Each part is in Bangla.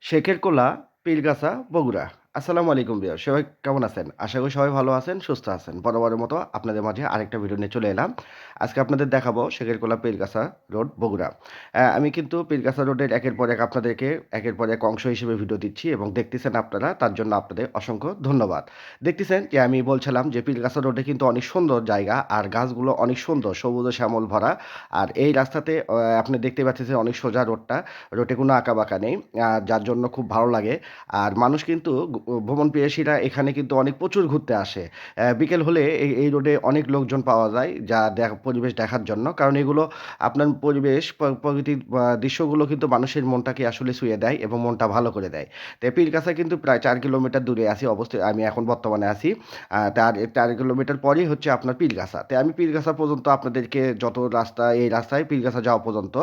শেখের কোলা, পীরগাছা, বগুড়া। আসসালামু আলাইকুম ভিউয়ার। সবাই কেমন আছেন? আশা করি সবাই ভালো আছেন, সুস্থ আছেন। বরাবরের মতো আপনাদের মাঝে আরেকটা ভিডিও নিয়ে চলে এলাম। আজকে আপনাদের দেখাবো শেখের কোলা, পীরগাছা রোড, বগুড়া। আমি কিন্তু পীরগাছা রোডের একের পর এক আপনাদেরকে একের পর এক অংশ হিসেবে ভিডিও দিচ্ছি এবং দেখতেছেন আপনারা, তার জন্য আপনাদের অসংখ্য ধন্যবাদ। দেখতেছেন যে আমি বলছিলাম যে পীরগাছা রোডে কিন্তু অনেক সুন্দর জায়গা আর গাছগুলো অনেক সুন্দর, সবুজ ও শ্যামল ভরা। আর এই রাস্তাতে আপনি দেখতে পাচ্ছেন অনেক সোজা রোডটা। রোডে কোনো আঁকাবাঁকা নেই। যার জন্য খুব ভালো লাগে। আর মানুষ কিন্তু ভ্রমণ পিয়াসীরা এখানে কিন্তু অনেক প্রচুর ঘুরতে আসে। বিকেল হলে এই রোডে অনেক লোকজন পাওয়া যায় যা পরিবেশ দেখার জন্য। কারণ এগুলো আপনার পরিবেশ প্রকৃতির দৃশ্যগুলো কিন্তু মানুষের মনটাকে আসলে ছুঁয়ে দেয় এবং মনটা ভালো করে দেয়। তো পীরগাছা কিন্তু প্রায় ৪ কিলোমিটার দূরে আছি অবস্থায় আমি এখন বর্তমানে আছি। তার ৪ কিলোমিটার পরেই হচ্ছে আপনার পীরগাছা। তো আমি পীরগাছা পর্যন্ত আপনাদেরকে যত রাস্তা এই রাস্তায় পীরগাছা যাওয়া পর্যন্ত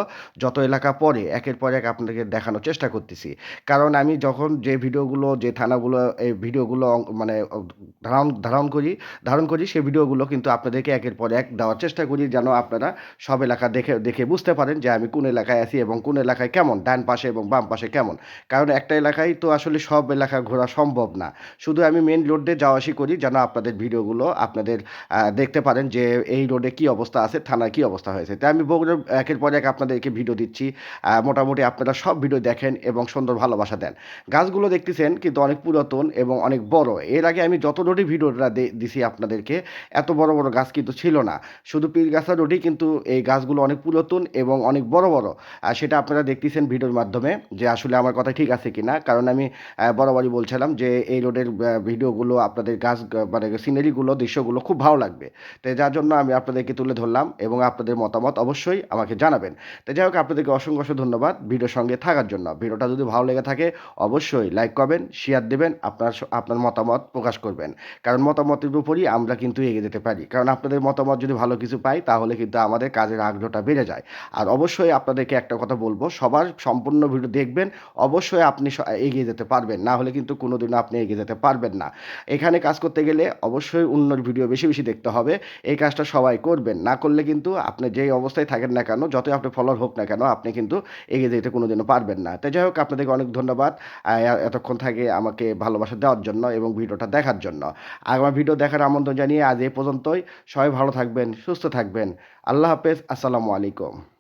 যত এলাকা পড়ে একের পর এক আপনাদেরকে দেখানোর চেষ্টা করতেছি। কারণ আমি যখন যে ভিডিওগুলো যে থানাগুলো এই ভিডিওগুলো মানে ধারণ করি সেই ভিডিওগুলো কিন্তু আপনাদেরকে একের পর এক দেওয়ার চেষ্টা করি যেন আপনারা সব এলাকা দেখে দেখে বুঝতে পারেন যে আমি কোন এলাকায় আছি এবং কোন এলাকায় কেমন, ডান পাশে এবং বাম পাশে কেমন। কারণ একটা এলাকায় তো আসলে সব এলাকা ঘোরা সম্ভব না। শুধু আমি মেইন রোড দিয়ে যাওয়া আসি করি যেন আপনাদের ভিডিওগুলো আপনাদের দেখতে পারেন যে এই রোডে কি অবস্থা আছে, থানায় কি অবস্থা হয়েছে। তাই আমি বগুড়ার একের পর এক আপনাদেরকে ভিডিও দিচ্ছি। মোটামুটি আপনারা সব ভিডিও দেখেন এবং সুন্দর ভালোবাসা দেন। গাছগুলো দেখতেছেন কিন্তু অনেক পুরাতন এবং অনেক বড়। এর আগে আমি যত রোডে ভিডিওটা দিছি আপনাদেরকে, এত বড়, বড় গাছ কিন্তু ছিল না। শুধু পীরগাছা রোডেই কিন্তু এই গাছগুলো অনেক পুরাতন এবং অনেক বড়, বড়। আর সেটা আপনারা দেখতেছেন ভিডিওর মাধ্যমে যে আসলে আমার কথা ঠিক আছে কিনা। কারণ আমি বরাবরই বলছিলাম যে এই রোডের ভিডিওগুলো আপনাদের গাছ মানে সিনারিগুলো, দৃশ্যগুলো খুব ভালো লাগবে। তো যার জন্য আমি আপনাদেরকে তুলে ধরলাম এবং আপনাদের মতামত অবশ্যই আমাকে জানাবেন। তো যাই হোক আপনাদেরকে অসংখ্য অসংখ্য ধন্যবাদ ভিডিওর সঙ্গে থাকার জন্য। ভিডিওটা যদি ভালো লেগে থাকে অবশ্যই লাইক করবেন, শেয়ার দেবেন, আপনার মতামত প্রকাশ করবেন। কারণ মতামতের উপরই আমরা কিন্তু এগিয়ে যেতে পারি। কারণ আপনাদের মতামত যদি ভালো কিছু পাই তাহলে কিন্তু আমাদের কাজের আগ্রহটা বেড়ে যায়। আর অবশ্যই আপনাদেরকে একটা কথা বলবো, সবার সম্পূর্ণ ভিডিও দেখবেন, অবশ্যই আপনি এগিয়ে যেতে পারবেন। না হলে কিন্তু কোনোদিনও আপনি এগিয়ে যেতে পারবেন না। এখানে কাজ করতে গেলে অবশ্যই অন্যর ভিডিও বেশি, বেশি দেখতে হবে। এই কাজটা সবাই করবেন। না করলে কিন্তু আপনি যেই অবস্থায় থাকেন না কেন, যতই আপনি ফলোয়ার হোক না কেন, আপনি কিন্তু এগিয়ে যেতে কোনোদিনও পারবেন না। তো যাই হোক আপনাদেরকে অনেক ধন্যবাদ এতক্ষণ থেকে আমাকে ভালোবাসা দেওয়ার জন্য এবং ভিডিওটা দেখার জন্য। আর আমার ভিডিও দেখার আমন্ত্রণ জানিয়ে আজ এই পর্যন্তই। সবাই ভালো থাকবেন, সুস্থ থাকবেন। আল্লাহ হাফেজ। আসসালামু আলাইকুম।